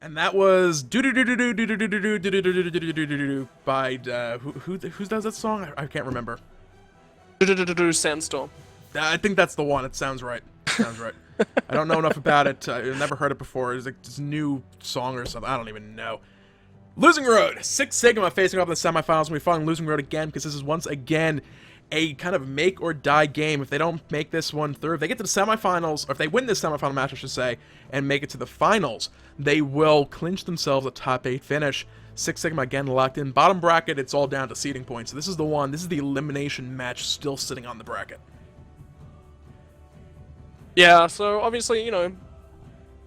And that was do do do do do do do do do do do do do do do do by who does that song? I can't remember. Sandstorm. I think that's the one. It sounds right. Sounds right. I don't know enough about it. I've never heard it before. It's like this new song or something. I don't even know. Losing Road. Six Sigma facing off in the semifinals. We're fighting Losing Road again because this is once again a kind of make or die game. If they don't make this one through, if they get to the semifinals, or if they win this semifinal match, I should say, and make it to the finals, they will clinch themselves a top 8 finish. Six Sigma again locked in. Bottom bracket, it's all down to seeding points. So this is the one. This is the elimination match still sitting on the bracket. Yeah, so obviously,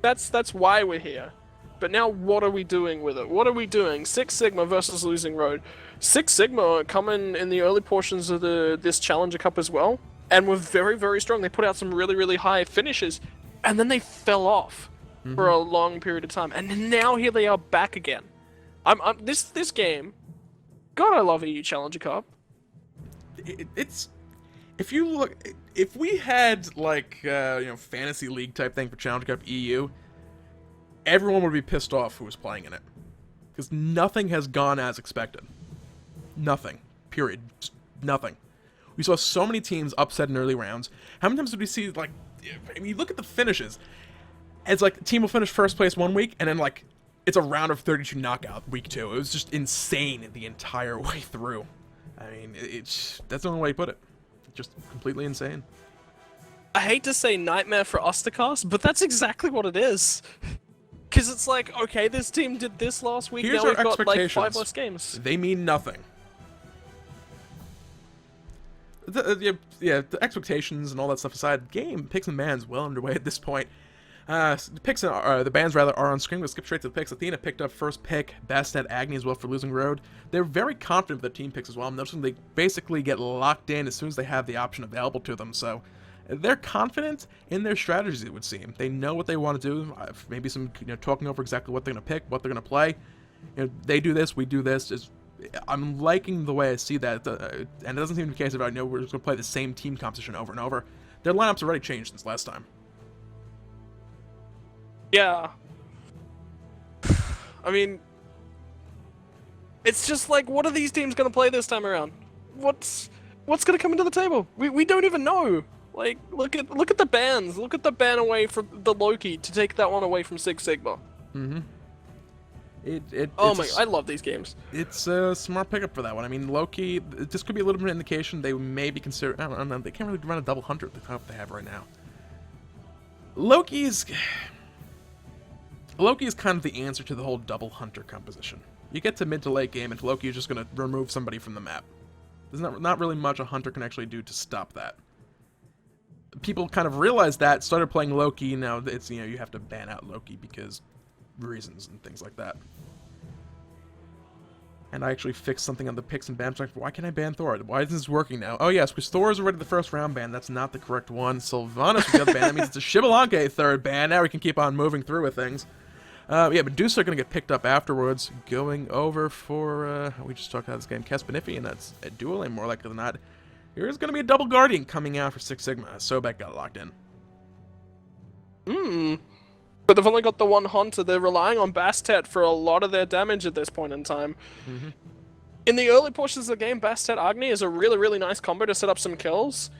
that's why we're here. But now what are we doing with it? What are we doing? Six Sigma versus Losing Road. Six Sigma coming in the early portions of this Challenger Cup as well, and were very, very strong. They put out some really, really high finishes, and then they fell off for a long period of time. And now here they are back again. This game. God, I love EU Challenger Cup. It's if you look, if we had like fantasy league type thing for Challenger Cup EU, everyone would be pissed off who was playing in it, because nothing has gone as expected. Nothing. Period. Just nothing. We saw so many teams upset in early rounds. How many times did we see, like, I mean, look at the finishes. It's like, a team will finish first place one week, and then, like, it's a round of 32 knockout week 2. It was just insane the entire way through. I mean, that's the only way you put it. Just completely insane. I hate to say nightmare for Ostercast, but that's exactly what it is. Because it's like, okay, this team did this last week, Here's now our we've got, like, 5 expectations. less games. They mean nothing. The expectations and all that stuff aside, game picks and bans well underway at this point. The bands rather are on screen. We'll skip straight to the picks. Athena picked up first pick. Bastet, Agni as well for Losing Road. They're very confident with their team picks as well. I'm noticing they basically get locked in as soon as they have the option available to them. So they're confident in their strategies, it would seem. They know what they want to do. Maybe some talking over exactly what they're going to pick, what they're going to play. They do this, we do this. I'm liking the way I see that, and it doesn't seem to be the case about we're just going to play the same team composition over and over. Their lineups already changed since last time. Yeah. I mean, it's just like, what are these teams going to play this time around? What's going to come into the table? We don't even know. Like, look at the bans. Look at the ban away from the Loki to take that one away from Six Sigma. Mm-hmm. I love these games. It's a smart pickup for that one. I mean, Loki, this could be a little bit of an indication they may be considered. I don't know. They can't really run a double hunter at the top they have right now. Loki is kind of the answer to the whole double hunter composition. You get to mid to late game, and Loki is just going to remove somebody from the map. There's not really much a hunter can actually do to stop that. People kind of realized that, started playing Loki. Now it's you have to ban out Loki because reasons and things like that. And I actually fixed something on the picks and bans. Like, why can't I ban Thor? Why isn't this working now? Oh yes, because Thor is already the first round ban. That's not the correct one. Sylvanas we got banned. That means it's a Shibalanke third ban. Now we can keep on moving through with things. Medusa are going to get picked up afterwards. Going over for, we just talked about this game, Kespanifi, and that's a dual lane more likely than not. Here's going to be a double Guardian coming out for Six Sigma. Sobek got locked in. But they've only got the one hunter. They're relying on Bastet for a lot of their damage at this point in time. In the early portions of the game, Bastet Agni is a really, really nice combo to set up some kills.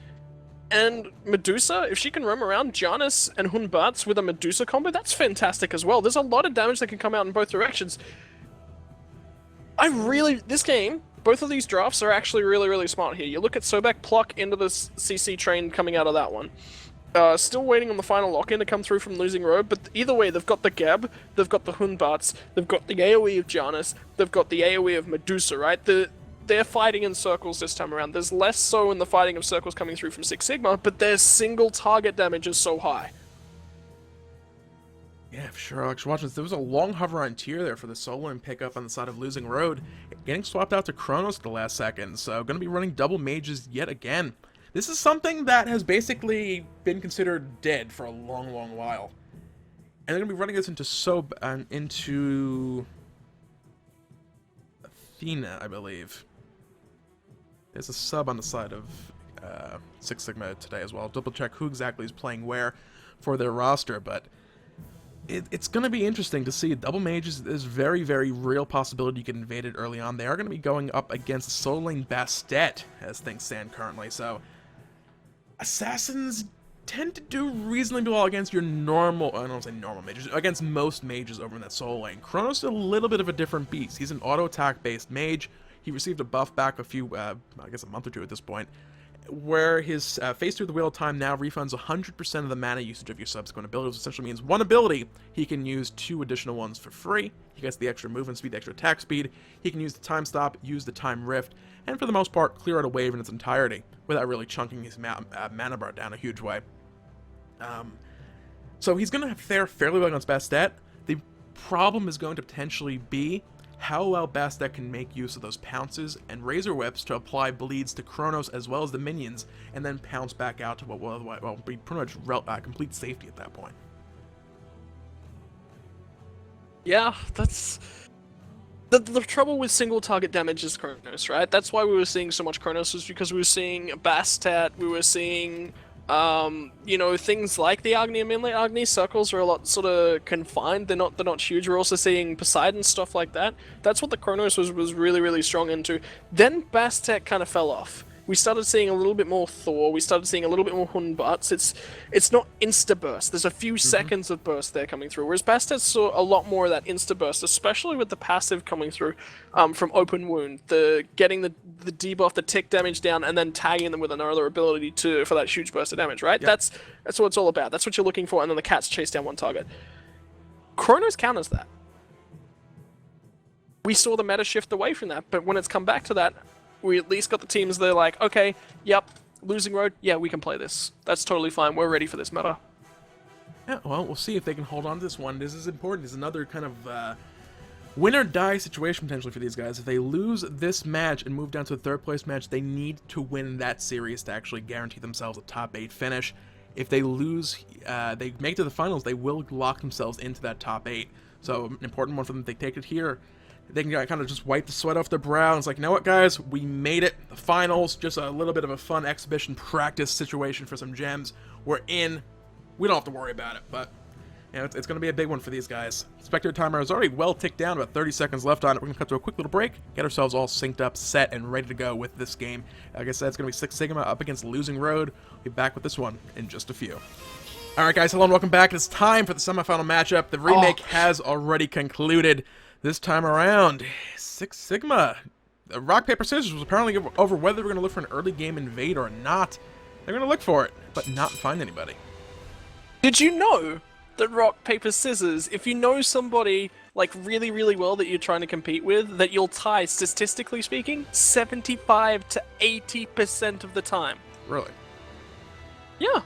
And Medusa, if she can roam around Janus and Batz with a Medusa combo, that's fantastic as well. There's a lot of damage that can come out in both directions. This game, both of these drafts are actually really, really smart here. You look at Sobek pluck into the CC train coming out of that one. Still waiting on the final lock-in to come through from Losing Road, but either way, they've got the Geb, they've got the Batz, they've got the AoE of Janus, they've got the AoE of Medusa, right? They're fighting in circles this time around. There's less so in the fighting of circles coming through from Six Sigma, but their single target damage is so high. Yeah, for sure, Alex. Watch this. There was a long hover on tier there for the solo and pickup on the side of Losing Road. Getting swapped out to Chronos at the last second, so going to be running double mages yet again. This is something that has basically been considered dead for a long, long while. And they're going to be running this into Athena, I believe. There's a sub on the side of Six Sigma today as well. I'll double check who exactly is playing where for their roster, but it's going to be interesting to see. Double mages is very, very real possibility you get invaded early on. They are going to be going up against solo lane Bastet as things stand currently. So assassins tend to do reasonably well against your normal, I don't want to say normal mages, against most mages over in that solo lane. Chronos is a little bit of a different beast. He's an auto attack based mage. He received a buff back a few, I guess a month or two at this point, where his Phase Through the Wheel of Time now refunds 100% of the mana usage of your subsequent abilities, which essentially means one ability, he can use 2 additional ones for free. He gets the extra movement speed, the extra attack speed. He can use the Time Stop, use the Time Rift, and for the most part, clear out a wave in its entirety without really chunking his mana bar down a huge way. So he's going to fare fairly well against Bastet. The problem is going to potentially be how well Bastet can make use of those pounces and razor whips to apply bleeds to Chronos as well as the minions, and then pounce back out to what will otherwise be pretty much complete safety at that point. Yeah, that's... The trouble with single target damage is Chronos, right? That's why we were seeing so much Chronos, was because we were seeing Bastet, we were seeing... you know, things like the Agni. I mean, like, Agni circles are a lot sort of confined. They're not huge. We're also seeing Poseidon, stuff like that. That's what the Chronos was really, really strong into. Then Bastet kind of fell off. We started seeing a little bit more Thor. We started seeing a little bit more Batz. It's not insta-burst. There's a few seconds of burst there coming through, whereas Bastet saw a lot more of that insta-burst, especially with the passive coming through from Open Wound, getting the debuff, the tick damage down, and then tagging them with another ability for that huge burst of damage, right? Yep. That's what it's all about. That's what you're looking for, and then the cats chase down one target. Chronos counters that. We saw the meta shift away from that, but when it's come back to that, we at least got the teams that are like, okay, yep, losing road, yeah, we can play this. That's totally fine. We're ready for this meta. Yeah, well, we'll see if they can hold on to this one. This is important. This is another kind of win or die situation potentially for these guys. If they lose this match and move down to a third place match, they need to win that series to actually guarantee themselves a top 8 finish. If they lose, they make it to the finals, they will lock themselves into that top 8. So an important one for them if they take it here. They can kind of just wipe the sweat off their brow. And it's like, you know what, guys? We made it. The finals, just a little bit of a fun exhibition practice situation for some gems. We're in. We don't have to worry about it, but you know, it's going to be a big one for these guys. Spectre timer is already well ticked down, about 30 seconds left on it. We're going to cut to a quick little break, get ourselves all synced up, set, and ready to go with this game. Like I said, it's going to be 6 Sigma up against Losing Road. We'll be back with this one in just a few. Alright guys, hello and welcome back. It's time for the semifinal matchup. The remake has already concluded. This time around, 6 Sigma. Rock, paper, scissors was apparently over whether we're going to look for an early game invade or not. They're going to look for it, but not find anybody. Did you know that rock, paper, scissors, if you know somebody like really, really well that you're trying to compete with, that you'll tie, statistically speaking, 75 to 80% of the time? Really? Yeah.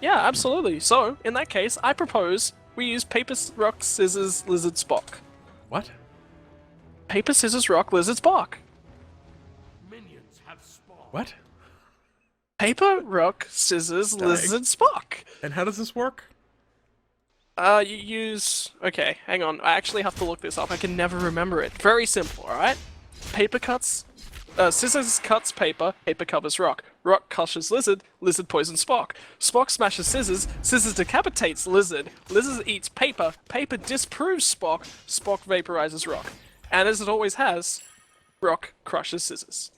Yeah, absolutely. So, in that case, I propose we use paper, rock, scissors, lizard, Spock. What? Paper, scissors, rock, lizard, Spock. Minions have spawned. What? Paper, rock, scissors, lizard, Spock. And how does this work? You use... Okay, hang on. I actually have to look this up. I can never remember it. Very simple, alright? Paper cuts... scissors cuts paper, paper covers rock. Rock crushes lizard, lizard poisons Spock. Spock smashes scissors, scissors decapitates lizard. Lizard eats paper, paper disproves Spock, Spock vaporizes rock. And as it always has, rock crushes scissors.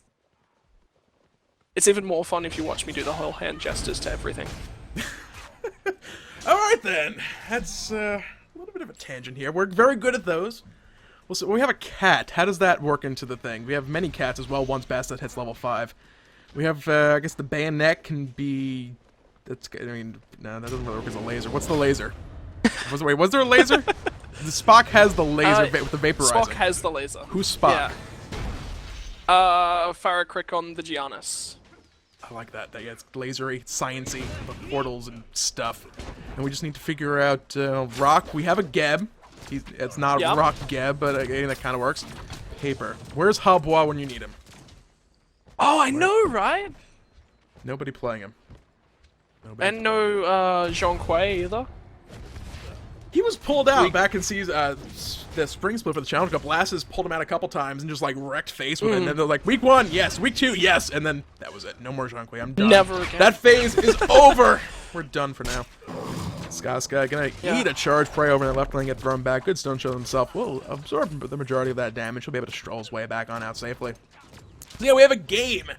It's even more fun if you watch me do the whole hand gestures to everything. Alright then. That's a little bit of a tangent here. We're very good at those. Well, so we have a cat. How does that work into the thing? We have many cats as well once Bastet hits level 5. We have, I guess the bayonet can be... That's, I mean, no, that doesn't really work as a laser. What's the laser? Was there a laser? The Spock has the laser with the vaporizer. Spock has the laser. Who's Spock? Yeah. Farrakrick on the Janus. I like that. Yeah, it's lasery, sciencey, the portals and stuff. And we just need to figure out Rock. We have a Geb. It's not Rock Geb, but again, that kind of works. Paper. Where's Habois when you need him? Oh, I know, right? Nobody playing him. Nobody and no Jean Quay either. He was pulled out back in the spring split for the Challenge Cup. Lasses pulled him out a couple times and just like wrecked face with it. And then they're like, week 1, yes. Week 2, yes. And then that was it. No more Jean Quay. I'm done. Never again. That phase is over. We're done for now. Skaska gonna eat a charge prey over in the left lane, get thrown back. Good stone show himself. Will absorb the majority of that damage. He'll be able to stroll his way back on out safely. So yeah, we have a game.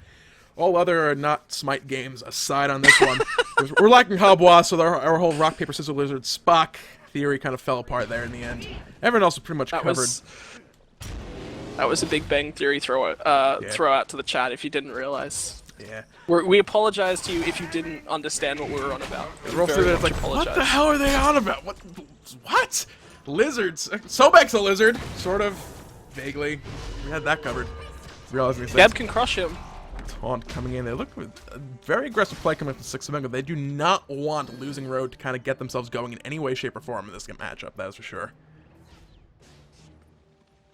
All other not Smite games aside on this one. We're lacking Hobwa, so our whole rock, paper, scissors, lizard, Spock theory kind of fell apart there in the end. Everyone else was pretty much covered. That was a Big Bang Theory throw out to the chat if you didn't realize. Yeah. We apologize to you if you didn't understand what we were on about. We're like, what the hell are they on about? What? Lizards? Sobek's a lizard, sort of, vaguely. We had that covered. Gab can crush him. Taunt coming in. They look with a very aggressive play coming up with 6 of them. They do not want Losing Road to kind of get themselves going in any way, shape, or form in this matchup. That is for sure.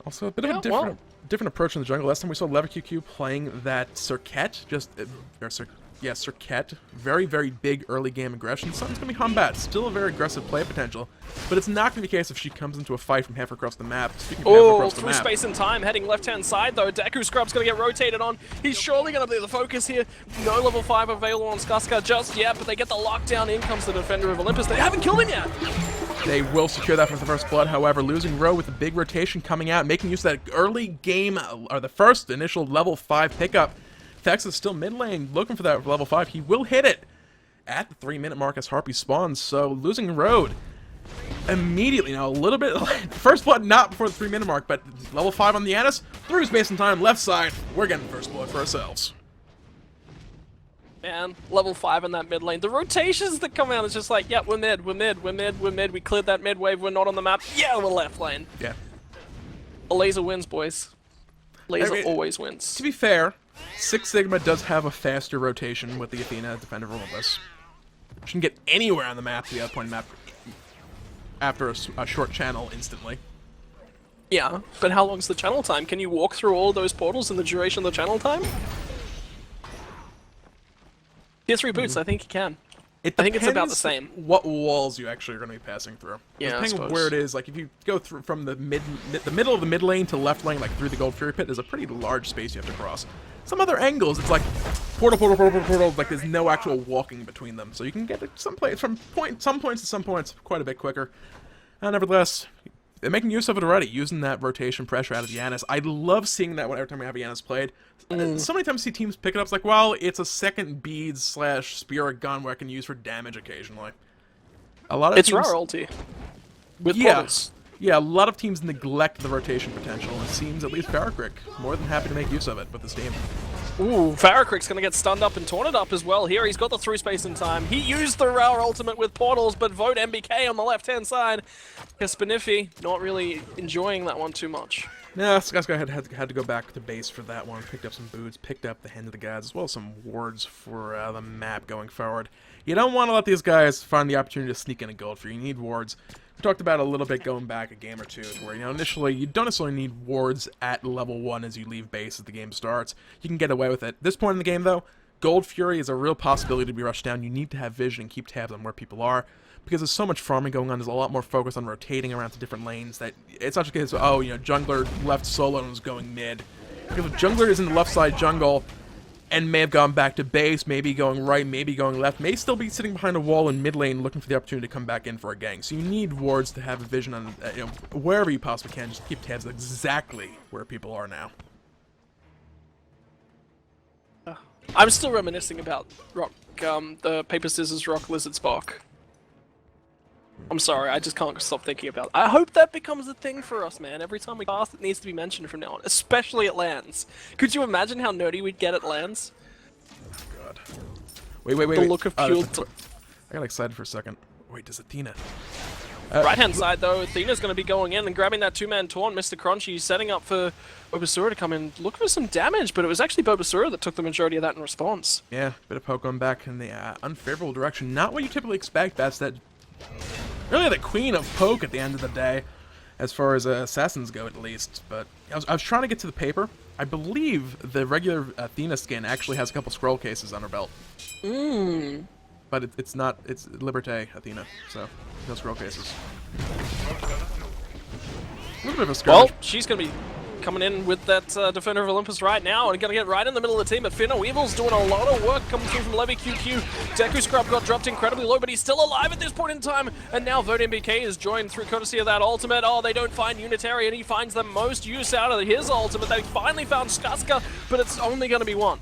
Also, a bit of a different approach in the jungle. Last time we saw LeverQQ playing that Cirquette, Cirquette. Very, very big early game aggression. Something's going to be Batz. Still a very aggressive play potential, but it's not going to be the case if she comes into a fight from half across the map. Through space and time, heading left-hand side though. Deku Scrub's going to get rotated on. He's surely going to be the focus here. No level 5 available on Skaska just yet, but they get the lockdown. In comes the Defender of Olympus. They haven't killed him yet. They will secure that for the first blood, however, Losing Row with a big rotation coming out, making use of that early game, or the first initial level 5 pickup. Thex is still mid lane, looking for that level 5. He will hit it at the 3-minute mark as Harpy spawns, so Losing Road immediately, now a little bit, first blood not before the 3-minute mark, but level 5 on the Janus, through space and time, left side, we're getting first blood for ourselves. Man, level 5 in that mid lane. The rotations that come out is just like, yeah, we're mid. We cleared that mid wave, we're not on the map. Yeah, we're left lane. Yeah. A laser wins, boys. Laser always wins. To be fair, Six Sigma does have a faster rotation with the Athena Defender of Olympus. She can get anywhere on the map to the other point of the map after a short channel instantly. Yeah, but how long's the channel time? Can you walk through all those portals in the duration of the channel time? Tier 3 boots, I think you can. I think it's about the same. What walls you actually are going to be passing through. Yeah, depending on where it is, like if you go through from the middle of the mid lane to left lane, like through the Gold Fury Pit, there's a pretty large space you have to cross. Some other angles, it's like portal, like there's no actual walking between them, so you can get some points to some points quite a bit quicker. Nevertheless, they're making use of it already, using that rotation pressure out of Janus. I love seeing that every time we have Janus played. So many times you see teams pick it up, it's like, well, it's a second beads / spirit gun where I can use for damage occasionally. A lot of it's teams, rare ulti. With portals. Yeah, a lot of teams neglect the rotation potential, and it seems at least Farrakrick more than happy to make use of it with this team. Ooh, Farrakrick's gonna get stunned up and taunted up as well here. He's got the through space in time. He used the Rare ultimate with portals, but vote MBK on the left-hand side. Spinify not really enjoying that one too much. Yeah, Skaska had to go back to base for that one. Picked up some boots, picked up the Hand of the Gods, as well as some wards for the map going forward. You don't want to let these guys find the opportunity to sneak in a gold for you. You need wards. We talked about it a little bit going back a game or two, where initially you don't necessarily need wards at level 1 as you leave base as the game starts. You can get away with it. At this point in the game, though, Gold Fury is a real possibility to be rushed down. You need to have vision and keep tabs on where people are, because there's so much farming going on. There's a lot more focus on rotating around to different lanes that it's not just a case of, oh, jungler left solo and was going mid. Because if jungler is in the left side jungle and may have gone back to base, maybe going right, maybe going left, may still be sitting behind a wall in mid lane looking for the opportunity to come back in for a gang. So you need wards to have a vision on, wherever you possibly can, just keep tabs on exactly where people are now. I'm still reminiscing about rock, the paper scissors rock lizard Spock. I'm sorry, I just can't stop thinking about it. I hope that becomes a thing for us, man. Every time we cast, it needs to be mentioned from now on, especially at LANs. Could you imagine how nerdy we'd get at LANs? Oh, God. Wait. The look of pure... I got excited for a second. Wait, does Athena... Right-hand side, though, Athena's going to be going in and grabbing that 2-man taunt. Mr. Crunchy setting up for Bobasura to come in, look for some damage, but it was actually Bobasura that took the majority of that in response. Yeah, bit of poke going back in the unfavorable direction. Not what you typically expect. That's that... really the queen of poke at the end of the day, as far as assassins go, at least. But I was trying to get to the paper. I believe the regular Athena skin actually has a couple scroll cases on her belt. But it's not, it's Liberté Athena, so no scroll cases. A little bit of a skirmish. Well, she's going to be coming in with that Defender of Olympus right now, and going to get right in the middle of the team. But Finna Weevil's doing a lot of work coming through from Levy QQ. Deku Scrub got dropped incredibly low, but he's still alive at this point in time. And now Vote MBK is joined through courtesy of that ultimate. Oh, they don't find Unitary, and he finds the most use out of his ultimate. They finally found Skaska, but it's only going to be one.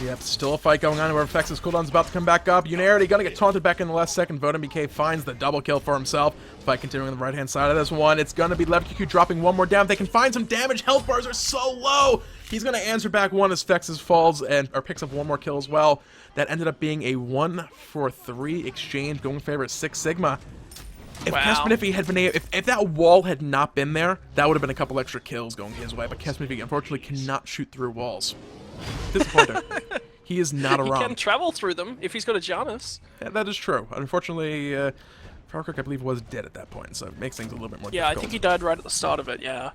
Yep, still a fight going on where Vex's cooldown's about to come back up. Unarity gonna get taunted back in the last second. Vote MBK finds the double kill for himself. Fight continuing on the right-hand side of this one. It's gonna be LevQQ dropping one more down. They can find some damage. Health bars are so low. He's gonna answer back one as Vex's falls or picks up one more kill as well. That ended up being a 1-for-3 exchange going in favor of Six Sigma. If Caspaniffy had been if that wall had not been there, that would have been a couple extra kills going his way. But Caspaniffy unfortunately cannot shoot through walls. Disappointing. He is not around. He can travel through them if he's got a Janus. Yeah, that is true. Unfortunately, Farkirk, I believe, was dead at that point, so it makes things a little bit more difficult. Yeah, I think he died right at the start of it, yeah.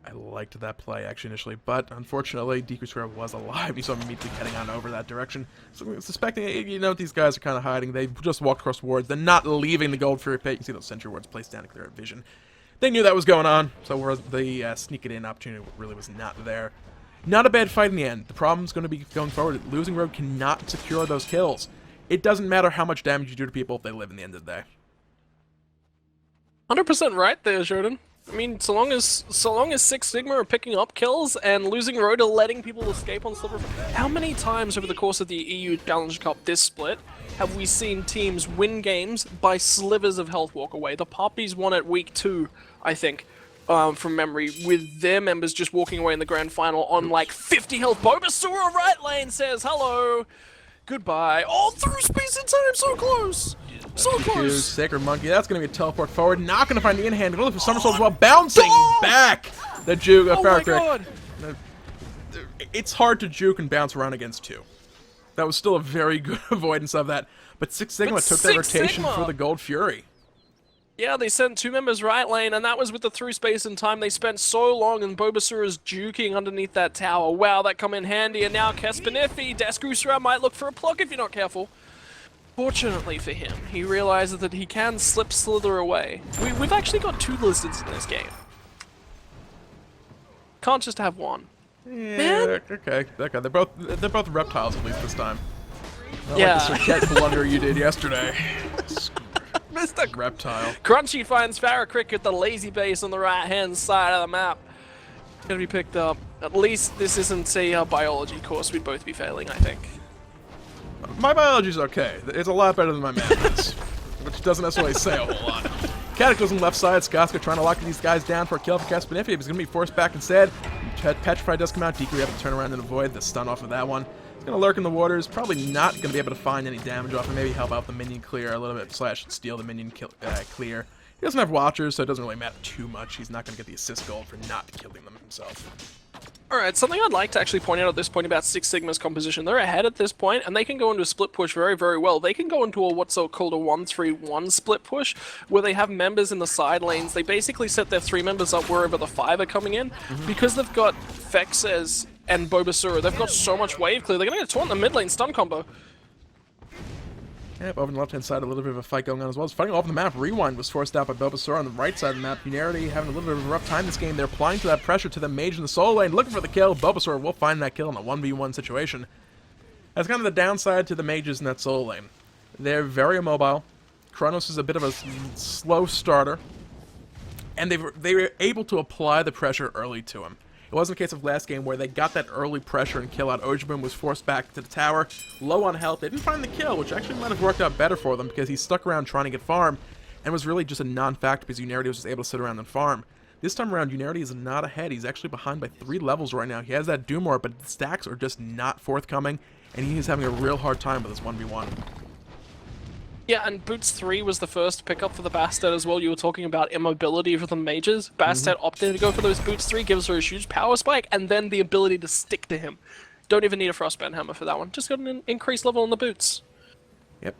I liked that play, actually, initially, but unfortunately, Deku Square was alive. You saw him immediately heading on over that direction. So, suspecting, you know, these guys are kind of hiding. They just walked across wards. They're not leaving the Gold Fury pit. You can see those sentry wards placed down to clear vision. They knew that was going on, so whereas the sneak it in opportunity really was not there. Not a bad fight in the end. The problem's going to be going forward. Losing Road cannot secure those kills. It doesn't matter how much damage you do to people if they live in the end of the day. 100% right there, Jordan. I mean, so long as Six Sigma are picking up kills and Losing Road are letting people escape on Slipper. How many times over the course of the EU Challenge Cup this split have we seen teams win games by slivers of health walk away? The Poppies won at week 2, I think. From memory, with their members just walking away in the grand final on like 50 health. Bulbasaur right lane says hello, goodbye. Oh, through space and time, so close, so close. Sacred Monkey, that's going to be a teleport forward. Not going to find the in-hand. Going for somersault as well, bouncing back. The juke. Oh my god. It's hard to juke and bounce around against two. That was still a very good avoidance of that. But Six Sigma took that rotation for the Gold Fury. Yeah, they sent 2 members right lane, and that was with the through space and time. They spent so long, and Bulbasaur is juking underneath that tower. Wow, that come in handy, and now Caspaniffy, Dasgusra might look for a pluck if you're not careful. Fortunately for him, he realizes that he can slither away. We've actually got 2 lizards in this game. Can't just have one. Yeah, Man. okay. They're both reptiles at least this time. Not Yeah. like the Circuit blunder you did yesterday. Mr. Reptile. Crunchy finds Farrakrick at the lazy base on the right-hand side of the map. Gonna be picked up. At least this isn't a biology course we'd both be failing, I think. My biology's okay. It's a lot better than my math is, which doesn't necessarily say a whole lot. Cataclysm left side. Skaska trying to lock these guys down for a kill for Caspaniffy. He's going to be forced back instead. Petrify does come out. Deku able to turn around and avoid the stun off of that one. He's going to lurk in the waters. Probably not going to be able to find any damage off him. Maybe help out the minion clear a little bit. / steal the minion clear. He doesn't have watchers, so it doesn't really matter too much. He's not going to get the assist gold for not killing them himself. Alright, something I'd like to actually point out at this point about Six Sigma's composition. They're ahead at this point, and they can go into a split push very, very well. They can go into a what's called a 1-3-1 split push, where they have members in the side lanes. They basically set their 3 members up wherever the 5 are coming in. Because they've got Vexes and Bulbasaur, they've got so much wave clear, they're going to get taunt in the mid lane stun combo. Yep, over on the left-hand side, a little bit of a fight going on as well. It's fighting off the map. Rewind was forced out by Bulbasaur on the right side of the map. Unarity having a little bit of a rough time this game. They're applying to that pressure to the mage in the solo lane, looking for the kill. Bulbasaur will find that kill in a 1v1 situation. That's kind of the downside to the mages in that solo lane. They're very immobile. Chronos is a bit of a slow starter, and they were able to apply the pressure early to him. It wasn't a case of last game where they got that early pressure and kill out. Ojibun was forced back to the tower, low on health. They didn't find the kill, which actually might have worked out better for them because he stuck around trying to get farm and was really just a non-factor because Unarity was just able to sit around and farm. This time around, Unarity is not ahead. He's actually behind by 3 levels right now. He has that Doomor, but the stacks are just not forthcoming, and he is having a real hard time with this 1v1. Yeah, and Boots 3 was the first pickup for the Bastet as well. You were talking about immobility for the mages. Bastet opted to go for those Boots 3, gives her a huge power spike, and then the ability to stick to him. Don't even need a Frostband Hammer for that one. Just got an increased level on the Boots. Yep.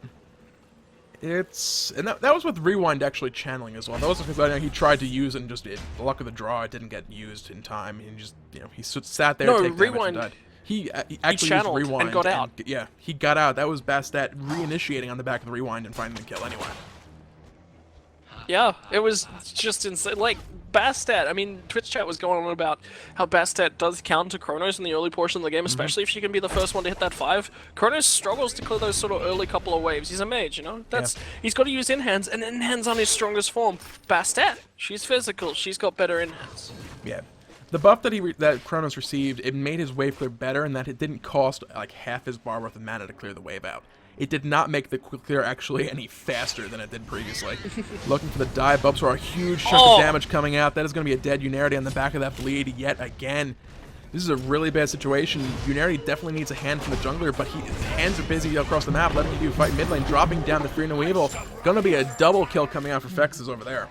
And that was with Rewind actually channeling as well. That wasn't because he tried to use it and just, luck of the draw, it didn't get used in time. He just, he sat there, take Rewind. Damage and died. He actually channeled used Rewind and got out. Yeah, he got out. That was Bastet reinitiating on the back of the Rewind and finding the kill anyway. Yeah, it was just insane. Like, Bastet, I mean, Twitch chat was going on about how Bastet does counter Chronos in the early portion of the game, especially if she can be the first one to hit that 5. Chronos struggles to clear those sort of early couple of waves. He's a mage, you know? He's got to use in-hands, and in-hands on his strongest form. Bastet, she's physical, she's got better in-hands. Yeah. The buff that Chronos received, it made his wave clear better, and that it didn't cost like half his bar worth of mana to clear the wave out. It did not make the quick clear actually any faster than it did previously. Looking for the dive, Bulbasaur, a huge chunk of damage coming out. That is going to be a dead Unarity on the back of that bleed yet again. This is a really bad situation. Unarity definitely needs a hand from the jungler, but his hands are busy across the map, letting you fight mid lane, dropping down the Free No Evil. Going to be a double kill coming out for Fexes over there.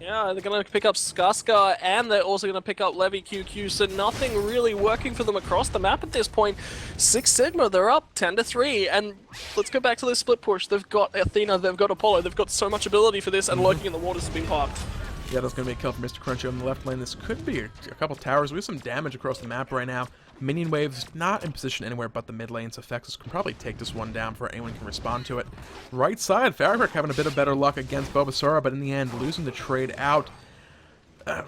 Yeah, they're going to pick up Skaska, and they're also going to pick up Levy QQ, so nothing really working for them across the map at this point. 6 Sigma, they're up 10-3, and let's go back to this split push. They've got Athena, they've got Apollo, they've got so much ability for this, and lurking in the waters has been popped. Yeah, that's going to be a kill for Mr. Crunchy on the left lane. This could be a couple towers. We have some damage across the map right now. Minion waves not in position anywhere but the mid lane, so Fexus can probably take this one down before anyone can respond to it. Right side, Farrakhan having a bit of better luck against Bulbasaur, but in the end, losing the trade out.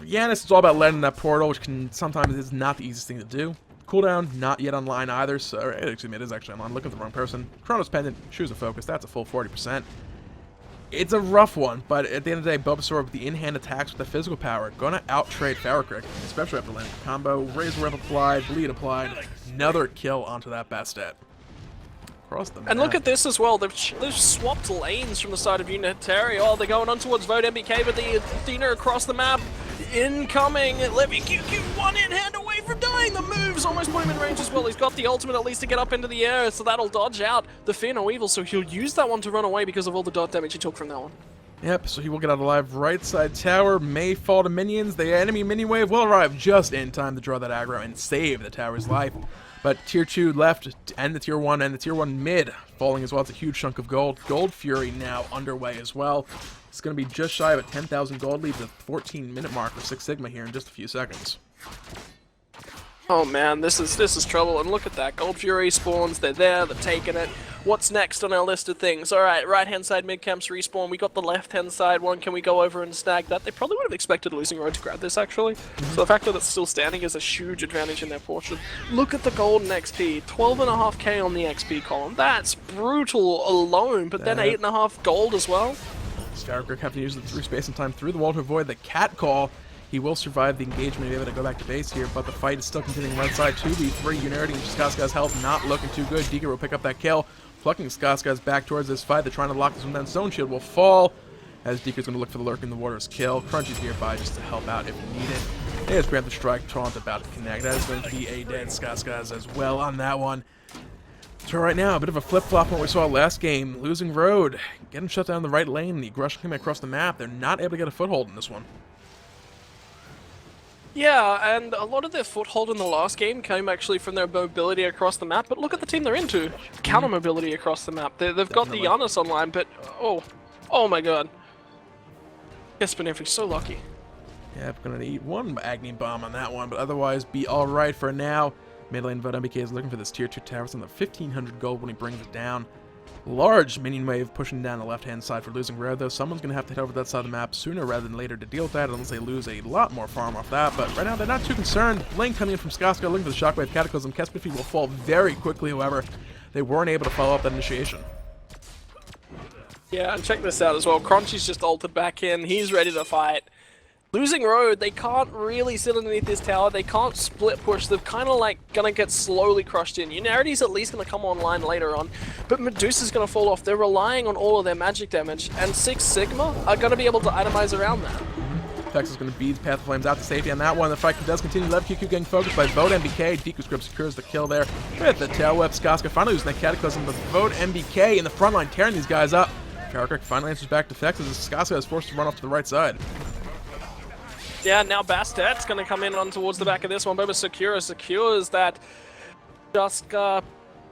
Janus is all about letting that portal, which can sometimes is not the easiest thing to do. Cooldown, not yet online either, so excuse me, it is actually online. Looking at the wrong person. Chronos Pendant, Shoes of Focus, that's a full 40%. It's a rough one, but at the end of the day, Bulbasaur with the in-hand attacks with the physical power, gonna out-trade Farrakhan, especially after landing the combo. Razor Whip applied, Bleed applied, another kill onto that Bastet. Across the map. And look at this as well, they've swapped lanes from the side of Unitary. Oh, they're going on towards Vote MBK, but the Athena across the map. Incoming, Levy QQ, one in-hand away from dying. The moves almost put him in range as well. He's got the ultimate at least to get up into the air, so that'll dodge out the Fear No Evil, so he'll use that one to run away because of all the dot damage he took from that one. Yep, so he will get out alive. Right side tower may fall to minions. The enemy minion wave will arrive just in time to draw that aggro and save the tower's life. But tier 2 left, and the tier 1, and the tier 1 mid falling as well. It's a huge chunk of gold. Gold Fury now underway as well. It's going to be just shy of a 10,000 gold lead, the 14-minute mark for 6 Sigma here in just a few seconds. Oh man, this is trouble, and look at that. Gold Fury spawns, they're there, they're taking it. What's next on our list of things? Alright, right-hand side mid-camps respawn, we got the left-hand side one, can we go over and snag that? They probably would have expected Losing Road to grab this, actually. So the fact that it's still standing is a huge advantage in their portion. Look at the golden XP, 12.5k on the XP column. That's brutal alone, but then 8.5 gold as well. Skyrock have to use the through space and time through the wall to avoid the cat call. He will survive the engagement and be able to go back to base here, but the fight is still continuing right side. 2v3 Unarity and Skaska's health not looking too good. Deeker will pick up that kill, plucking Skaska's back towards this fight. They're trying to lock this one down. Stone Shield will fall as Deeker's going to look for the Lurk in the Waters kill. Crunchy's nearby just to help out if needed. There's Grant the Strike, Taunt about to connect. That is going to be a dead Skaska's as well on that one. So right now, a bit of a flip-flop from what we saw last game. Losing Road, getting shut down in the right lane. The aggression coming across the map. They're not able to get a foothold in this one. Yeah, and a lot of their foothold in the last game came actually from their mobility across the map, but look at the team they're into. Counter mobility across the map. They've got the Janus online, but oh my god. Espenefi's so lucky. Yeah, I'm going to eat one Agni bomb on that one, but otherwise be alright for now. Mid lane Vote MBK is looking for this tier 2 tower. It's on the 1500 gold when he brings it down. Large minion wave pushing down the left-hand side for Losing Road, though. Someone's going to have to head over that side of the map sooner rather than later to deal with that, unless they lose a lot more farm off that. But right now, they're not too concerned. Lane coming in from Skaska, looking for the Shockwave Cataclysm. Kespefi will fall very quickly, however. They weren't able to follow up that initiation. Yeah, and check this out as well. Crunchy's just ulted back in. He's ready to fight. Losing Road, they can't really sit underneath this tower. They can't split push. They're kind of like gonna get slowly crushed in. Unarity's at least gonna come online later on, but Medusa's gonna fall off. They're relying on all of their magic damage, and 6 Sigma are gonna be able to itemize around that. Tex is going to beat Path of Flames out to safety on that one. The fight does continue. Lev QQ getting focused by Vote MBK. Deku Script secures the kill there with the tail whip. Skaska finally using that Cataclysm, but Vote MBK in the front line tearing these guys up. Farrakhan finally answers back to Fex as Skaska is forced to run off to the right side. Yeah, now Bastet's going to come in on towards the back of this one. Boba secures that Dusk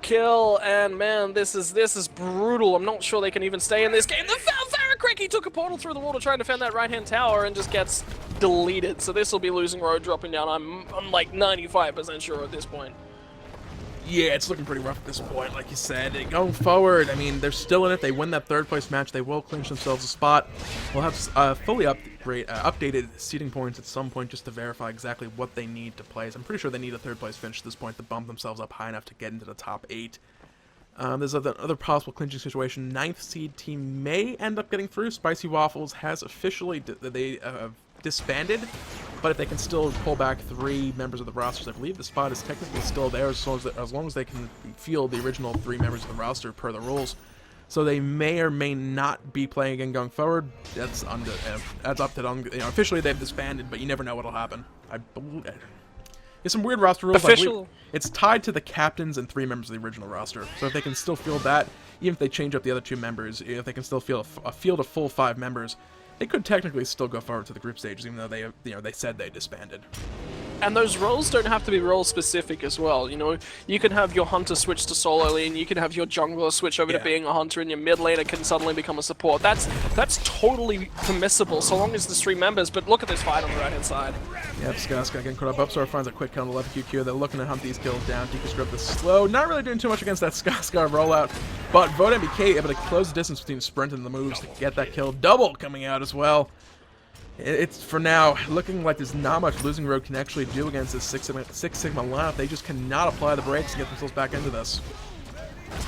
kill, and man, this is brutal. I'm not sure they can even stay in this game. The Farrakhan, he took a portal through the wall to try and defend that right-hand tower and just gets deleted. So this will be Losing Road dropping down. I'm like 95% sure at this point. Yeah, it's looking pretty rough at this point, like you said. Going forward, I mean, they're still in it. They win that third place match. They will clinch themselves a spot. We'll have fully updated seeding points at some point just to verify exactly what they need to place. I'm pretty sure they need a third place finish at this point to bump themselves up high enough to get into the top 8. There's another possible clinching situation. 9th seed team may end up getting through. Spicy Waffles has officially disbanded, but if they can still pull back 3 members of the rosters, I believe the spot is technically still there as long as they can field the original 3 members of the roster per the rules. So they may or may not be playing again going forward. That's up to them. You know, officially they've disbanded, but you never know what'll happen. I believe there's some weird roster rules. Official. It's tied to the captains and 3 members of the original roster. So if they can still field that, even if they change up the other 2 members, if they can still field a field of full 5 members, they could technically still go forward to the group stages, even though they said they disbanded. And those roles don't have to be role specific as well. You know, you can have your hunter switch to solo lane, you can have your jungler switch over to being a hunter, and your mid laner can suddenly become a support. That's totally permissible, so long as there's 3 members. But look at this fight on the right hand side. Yep, Skaska getting caught up. Upstar finds a quick kill on the left QQ. They're looking to hunt these kills down. DK Script is slow, not really doing too much against that Skaska rollout, but Vote MBK able to close the distance between the sprint and the moves to get that kill. Double coming out as well. It's, for now, looking like there's not much Losing Road can actually do against this Six Sigma lineup. They just cannot apply the brakes and get themselves back into this.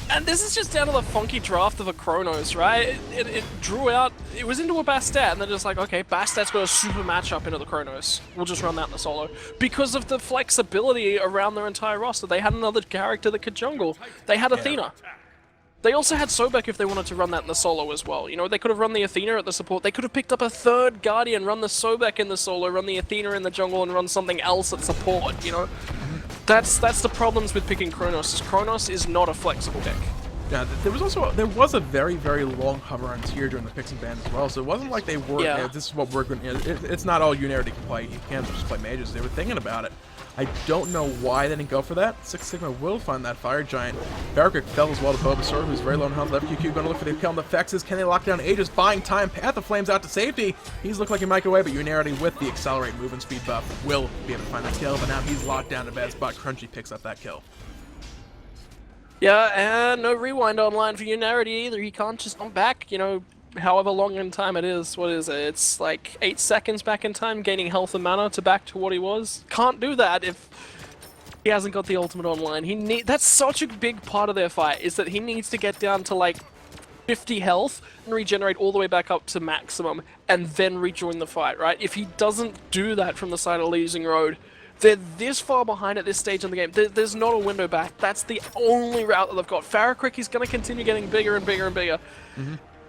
And this is just down to the funky draft of a Chronos, right? It drew out, it was into a Bastet, and they're just like, okay, Bastet's got a super matchup into the Chronos. We'll just run that in the solo. Because of the flexibility around their entire roster, they had another character that could jungle. They had Athena. They also had Sobek if they wanted to run that in the solo as well. You know, they could have run the Athena at the support. They could have picked up a 3rd Guardian, run the Sobek in the solo, run the Athena in the jungle, and run something else at support, you know? That's the problems with picking Chronos. Chronos is not a flexible pick. Yeah, there was a very, very long hover on tier during the picks and bans as well, so it wasn't like they were, this is what we're going to, it's not all Unity can play, you can't just play mages, they were thinking about it. I don't know why they didn't go for that. Six Sigma will find that Fire Giant. Barrick fell as well to Bulbasaur, who's very low in health. Left QQ gonna look for the kill on the Fexes. Can they lock down Aegis? Buying time. Path of Flames out to safety. He's looked like he might get away, but Unity with the Accelerate movement speed buff will be able to find that kill, but now he's locked down to bad spot. Crunchy picks up that kill. Yeah, and no rewind online for Unity either. He can't just come back, you know, however long in time it is. What is it? It's like 8 seconds back in time, gaining health and mana to back to what he was. Can't do that if he hasn't got the ultimate online. That's such a big part of their fight, is that he needs to get down to like 50 health and regenerate all the way back up to maximum and then rejoin the fight, right? If he doesn't do that from the side of Losing Road, they're this far behind at this stage in the game. There's not a window back. That's the only route that they've got. Farrakrick is going to continue getting bigger and bigger and bigger.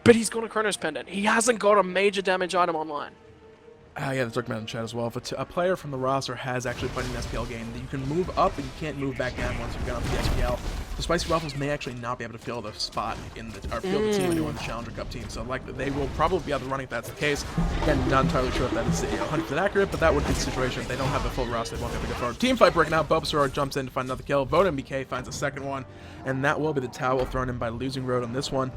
But he's got a Chronos Pendant. He hasn't got a major damage item online. Yeah, they're talking about in chat as well. If a player from the roster has actually played an SPL game, then you can move up, but you can't move back down once you've got up the SPL. The Spicy Waffles may actually not be able to fill the spot in the, or fill the team anywhere in the Challenger Cup team. So like they will probably be able to run if that's the case. Again, not entirely sure if that is 100% accurate, but that would be the situation. If they don't have the full roster, they won't be able to go forward. Team fight breaking out. Bulbasaur jumps in to find another kill. Vote MBK finds a second one, and that will be the towel thrown in by Losing Road on this one.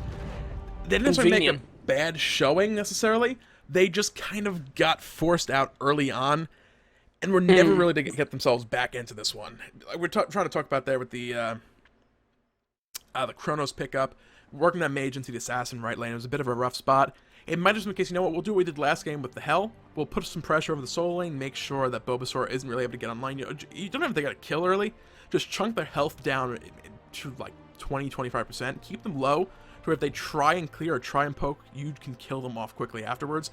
They didn't necessarily make a bad showing necessarily. They just kind of got forced out early on, and were never really to get themselves back into this one. We're trying to talk about there with the Chronos pickup, working that mage into the assassin right lane. It was a bit of a rough spot. It might just be the case, you know what, we'll do what we did last game with the Hell. We'll put some pressure over the solo lane, make sure that Bulbasaur isn't really able to get online. You don't have to get a kill early. Just chunk their health down to like 20-25%. Keep them low, to where if they try and clear or try and poke, you can kill them off quickly afterwards.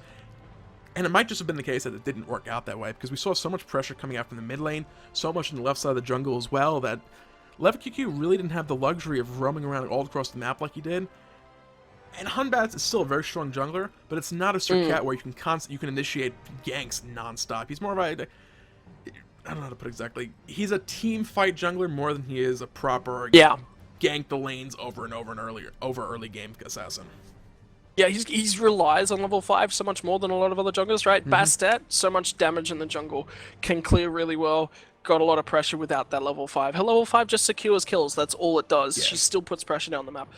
And it might just have been the case that it didn't work out that way, because we saw so much pressure coming out from the mid lane, so much on the left side of the jungle as well, that Left QQ really didn't have the luxury of roaming around all across the map like he did. And Batz is still a very strong jungler, but it's not a Sir Cat where you can initiate ganks non-stop. He's more of a, I don't know how to put it exactly. He's a team fight jungler more than he is a proper gank the lanes over and over and early game assassin. Yeah, he's relies on level 5 so much more than a lot of other junglers, right? Bastet, so much damage in the jungle, can clear really well, got a lot of pressure without that level 5. Her level 5 just secures kills, that's all it does. She still puts pressure down the map.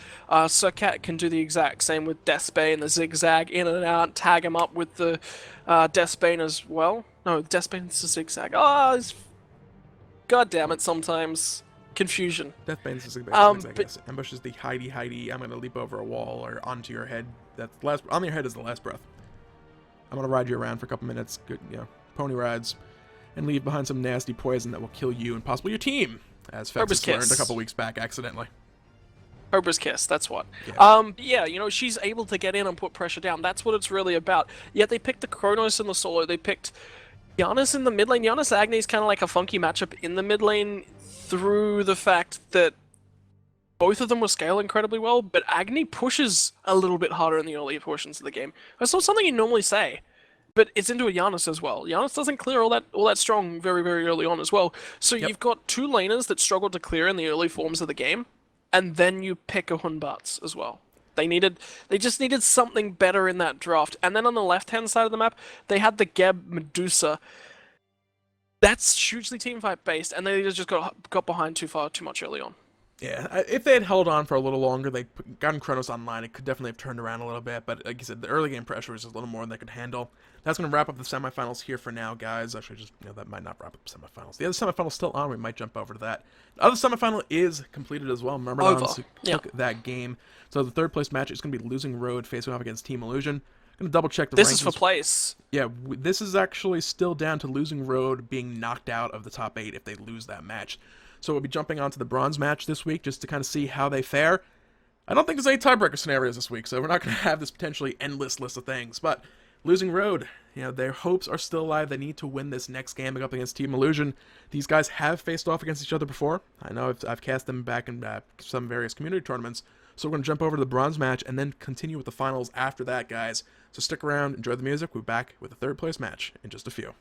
Sir Cat can do the exact same with Deathbane, the zigzag in and out, tag him up with the Deathbane as well. No, Deathbane's a zigzag. God damn it, sometimes. confusion. Deathbane's is basically But- I guess. Ambush is the hidey, I'm gonna leap over a wall or onto your head. That's the last, on your head is the last breath. I'm gonna ride you around for a couple minutes, good, pony rides, and leave behind some nasty poison that will kill you and possibly your team, as Herbert's Fexus learned Kiss. a couple weeks back accidentally. Cobra's Kiss, that's what. Yeah. Yeah, she's able to get in and put pressure down. That's what it's really about. Yet they picked the Chronos in the solo. They picked Janus in the mid lane. Janus Agni is kind of like a funky matchup in the mid lane through the fact that both of them will scale incredibly well, but Agni pushes a little bit harder in the earlier portions of the game. That's not something you normally say, but it's into a Janus as well. Janus doesn't clear all that strong very, very early on as well. So you've got two laners that struggled to clear in the early forms of the game, and then you pick a Batz as well. They just needed something better in that draft. And then on the left-hand side of the map, they had the Geb Medusa. That's hugely teamfight based, and they just got behind too much early on. Yeah, if they had held on for a little longer, they gotten Chronos online, it could definitely have turned around a little bit, but like you said, the early game pressure was just a little more than they could handle. That's going to wrap up the semifinals here for now, guys. Actually, just, that might not wrap up the semifinals. The other semifinal's still on, we might jump over to that. The other semifinal is completed as well. Myrmidons took that game. So the third place match is going to be Losing Road facing off against Team Illusion. I'm going to double check the rankings. This is for place. Yeah, this is actually still down to Losing Road being knocked out of the top 8 if they lose that match. So we'll be jumping onto the bronze match this week just to kind of see how they fare. I don't think there's any tiebreaker scenarios this week, so we're not going to have this potentially endless list of things. But Losing Road, their hopes are still alive. They need to win this next game up against Team Illusion. These guys have faced off against each other before. I know I've cast them back in some various community tournaments. So we're going to jump over to the bronze match and then continue with the finals after that, guys. So stick around, enjoy the music. We'll be back with the third place match in just a few.